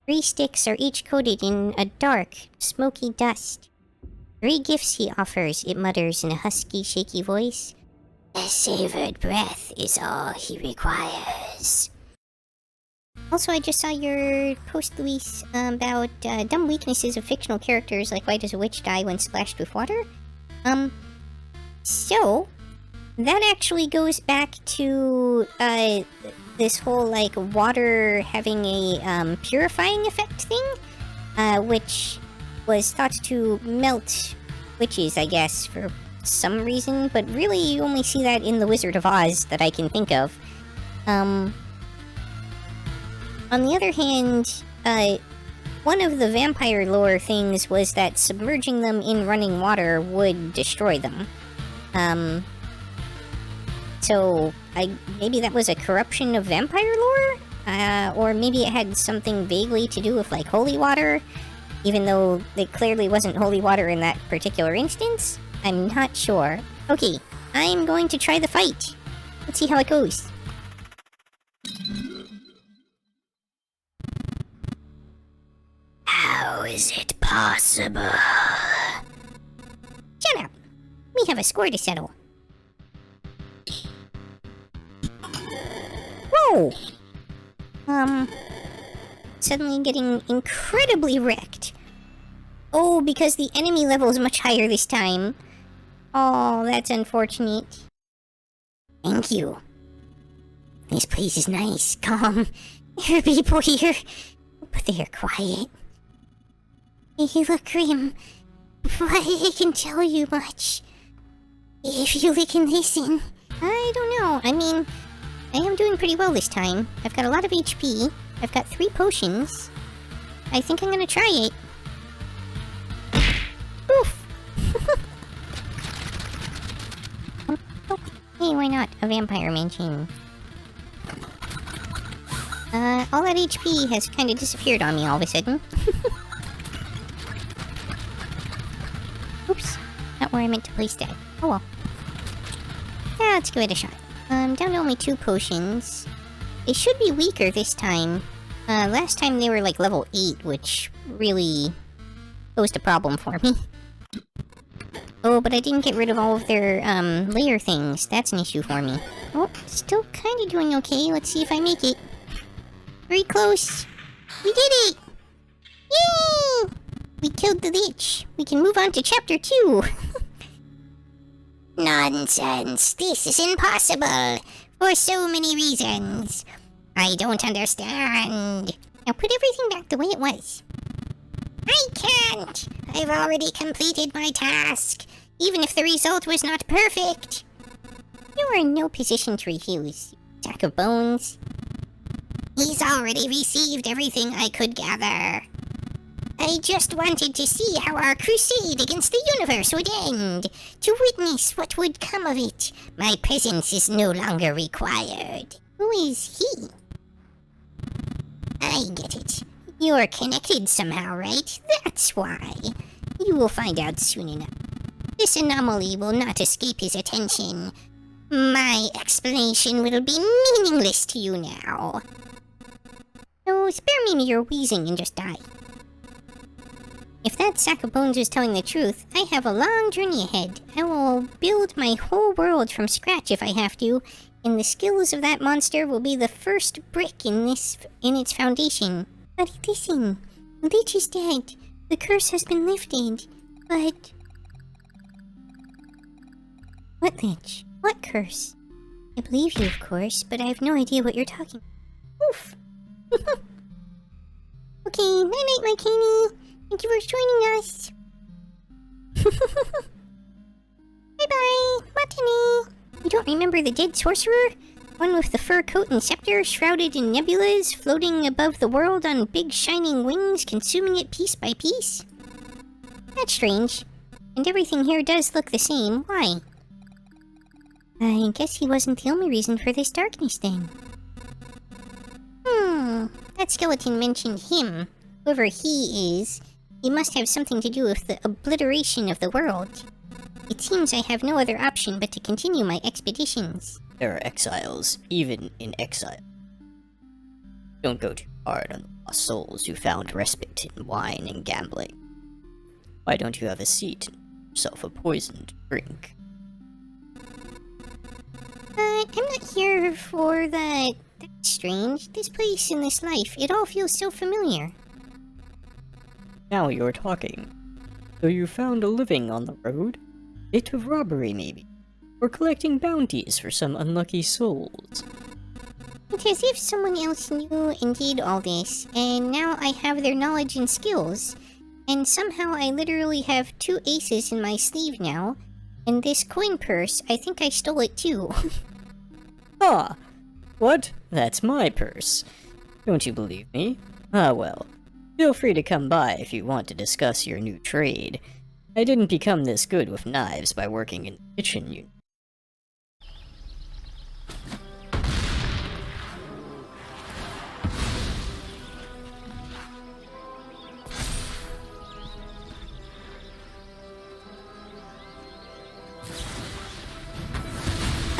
3 sticks are each coated in a dark, smoky dust. 3 gifts he offers, it mutters in a husky, shaky voice. A savored breath is all he requires. Also, I just saw your post, Luis, about dumb weaknesses of fictional characters, like why does a witch die when splashed with water? So, that actually goes back to, this whole, like, water having a, purifying effect thing, which was thought to melt witches, I guess, for some reason, but really you only see that in The Wizard of Oz that I can think of. On the other hand, one of the vampire lore things was that submerging them in running water would destroy them. So, maybe that was a corruption of vampire lore? Or maybe it had something vaguely to do with, like, holy water, even though it clearly wasn't holy water in that particular instance? I'm not sure. Okay, I'm going to try the fight. Let's see how it goes. How is it possible? Shut up! We have a score to settle. Whoa! Suddenly getting incredibly wrecked. Oh, because the enemy level is much higher this time. Oh, that's unfortunate. Thank you. This place is nice, calm. There are people here, but they are quiet. They look grim, but I can tell you much. If you can listen. I don't know, I mean, I am doing pretty well this time. I've got a lot of HP, I've got 3 potions. I think I'm gonna try it. Oof! Hey, why not? A vampire mansion. All that HP has kinda disappeared on me all of a sudden. Oops, not where I meant to place that. Oh well. Yeah, let's give it a shot. Down to only 2 potions. They should be weaker this time. Last time they were like level 8, which really posed a problem for me. Oh, but I didn't get rid of all of their, layer things. That's an issue for me. Oh, still kinda doing okay. Let's see if I make it. Very close. We did it! Yay! We killed the Lich. We can move on to chapter 2. Nonsense. This is impossible. For so many reasons. I don't understand. Now put everything back the way it was. I can't. I've already completed my task. Even if the result was not perfect. You are in no position to refuse, sack of bones. He's already received everything I could gather. I just wanted to see how our crusade against the universe would end, to witness what would come of it. My presence is no longer required. Who is he? I get it. You're connected somehow, right? That's why. You will find out soon enough. This anomaly will not escape his attention. My explanation will be meaningless to you now. So spare me your wheezing and just die. If that sack of bones is telling the truth, I have a long journey ahead. I will build my whole world from scratch if I have to, and the skills of that monster will be the first brick in its foundation. But listen, the Lich is dead. The curse has been lifted. But... What Lich? What curse? I believe you, of course, but I have no idea what you're talking about. Oof. Okay, night-night, my Kenny. Thank you for joining us. Bye-bye, Matane. You don't remember the dead sorcerer? One with the fur coat and scepter, shrouded in nebulas, floating above the world on big shining wings, consuming it piece by piece? That's strange. And everything here does look the same. Why? I guess he wasn't the only reason for this darkness then. That skeleton mentioned him. Whoever he is, he must have something to do with the obliteration of the world. It seems I have no other option but to continue my expeditions. There are exiles, even in exile. Don't go to. hard on the lost souls who found respite in wine and gambling. Why don't you have a seat and yourself a poisoned drink? I'm not here for that. That's strange. This place and this life, it all feels so familiar. Now you're talking. So you found a living on the road? Bit of robbery, maybe? Or collecting bounties for some unlucky souls? It's as if someone else knew and did all this, and now I have their knowledge and skills. And somehow I literally have 2 aces in my sleeve now. And this coin purse, I think I stole it too. Ah! What? That's my purse. Don't you believe me? Ah well. Feel free to come by if you want to discuss your new trade. I didn't become this good with knives by working in the kitchen, you.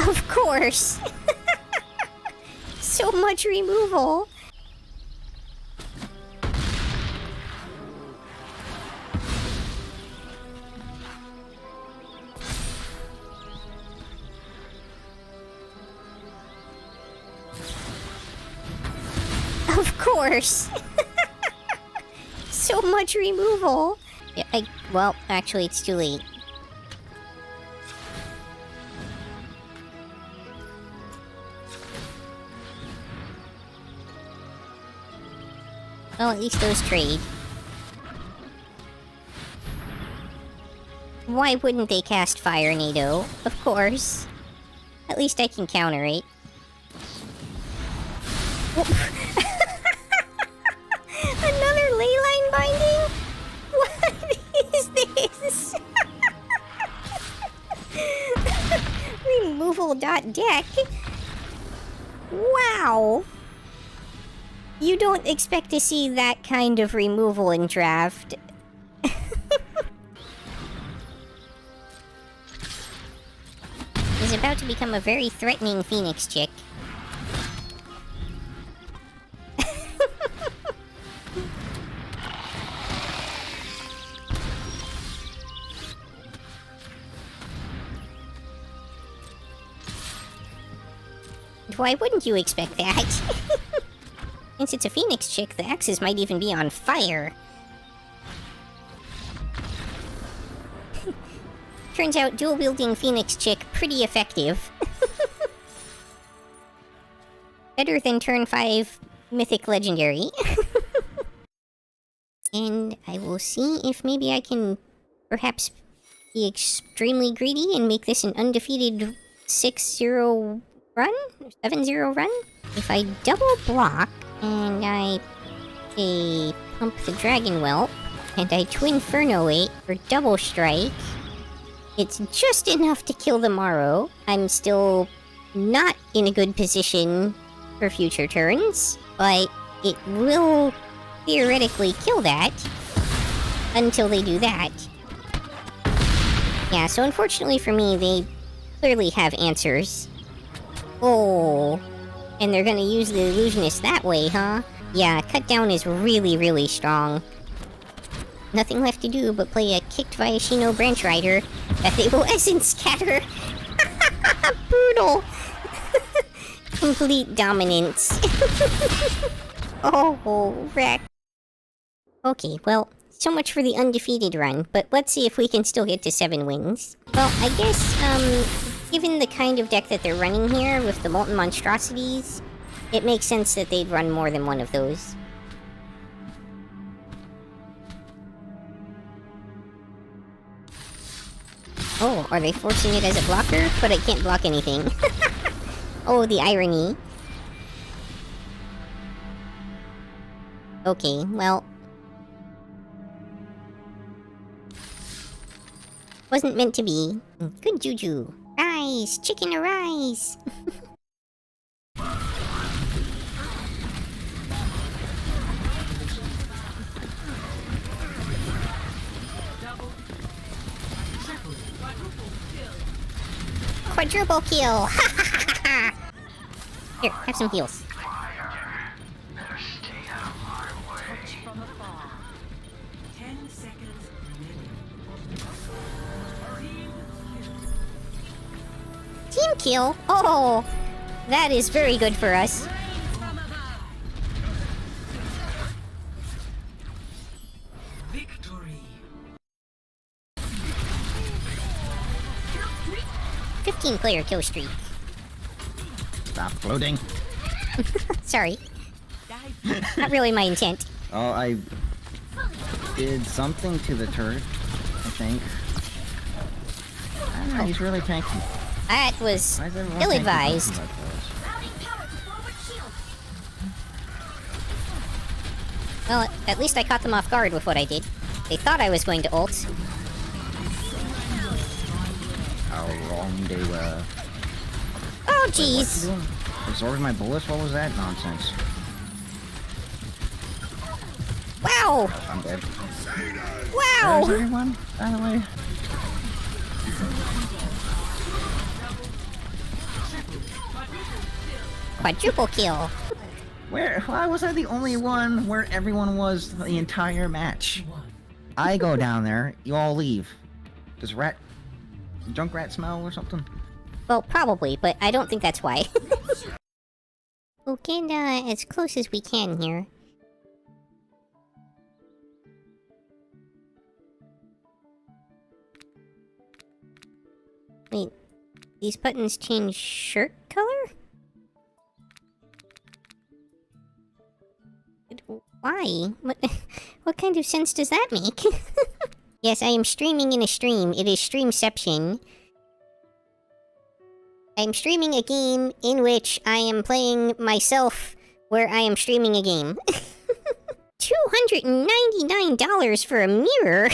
Of course! So much removal! Of course! So much removal! Yeah, well, actually, it's too late. Well, at least those trade. Why wouldn't they cast Fire Nado? Of course. At least I can counter it. Another leyline binding? What is this? Removal.deck? Wow! You don't expect to see that kind of removal in draft. Is about to become a very threatening Phoenix chick. Why wouldn't you expect that? Since it's a Phoenix chick, the axes might even be on fire. Turns out dual-wielding Phoenix chick pretty effective. Better than turn 5 Mythic Legendary. And I will see if maybe I can perhaps be extremely greedy and make this an undefeated 6-0 run? 7-0 run? If I double block, and I pump the Dragon Whelp, and I Twinferno it for double strike, it's just enough to kill the Morrow. I'm still not in a good position for future turns, but it will theoretically kill that until they do that. Yeah, so unfortunately for me, they clearly have answers. Oh, and they're gonna use the Illusionist that way, huh? Yeah, cut down is really, really strong. Nothing left to do but play a kicked Viashino Branch Rider that they will Essence Scatter. Brutal! Complete dominance. Oh, wreck. Okay, well, so much for the undefeated run, but let's see if we can still get to 7 wins. Well, I guess, given the kind of deck that they're running here with the Molten Monstrosities, it makes sense that they'd run more than one of those. Oh, are they forcing it as a blocker? But I can't block anything. Oh, the irony. Okay, well... wasn't meant to be. Good juju. Rise! Chicken arise! Quadruple kill! Here, have some heals. Team kill? Oh, that is very good for us. Victory. 15-player kill streak. Stop floating. Sorry. Not really my intent. Oh, I did something to the turret, I think. I don't know, he's really tanky. That was Why is everyone ill-advised. tanky like this? Well, at least I caught them off guard with what I did. They thought I was going to ult. How wrong they were. Oh, What's he jeez. doing? Absorbing my bullets? What was that nonsense? Wow. I'm dead. Where's Wow. everyone, by the way? Quadruple kill. Why was I the only one where everyone was the entire match? I go down there, you all leave. Does junk rat smell or something? Well, probably, but I don't think that's why. We'll get as close as we can here. Wait, these buttons change shirt color? Why? What kind of sense does that make? Yes, I am streaming in a stream. It is Streamception. I'm streaming a game in which I am playing myself where I am streaming a game. $299 for a mirror?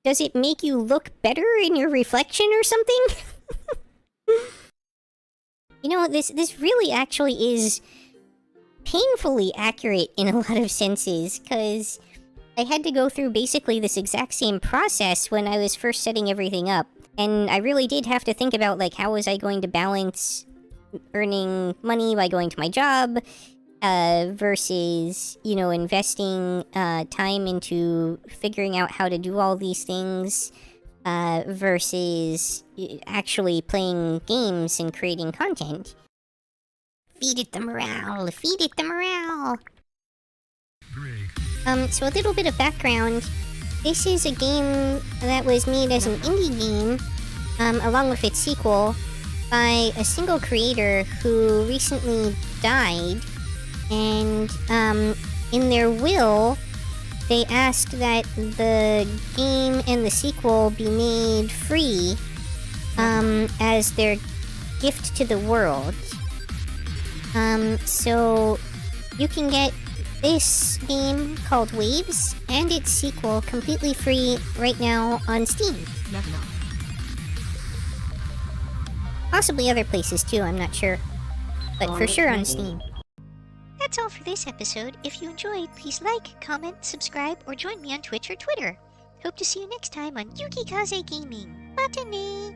Does it make you look better in your reflection or something? You know, this really actually is painfully accurate in a lot of senses, because I had to go through basically this exact same process when I was first setting everything up. And I really did have to think about, like, how was I going to balance earning money by going to my job, versus, you know, investing time into figuring out how to do all these things, versus actually playing games and creating content. Feed it the morale, feed it the morale! So a little bit of background. This is a game that was made as an indie game, along with its sequel, by a single creator who recently died, and in their will, they asked that the game and the sequel be made free, as their gift to the world. So you can get this game called Waves and its sequel completely free right now on Steam. Possibly other places too, I'm not sure. But for sure on Steam. That's all for this episode. If you enjoyed, please like, comment, subscribe, or join me on Twitch or Twitter. Hope to see you next time on Yukikaze Gaming. Botany!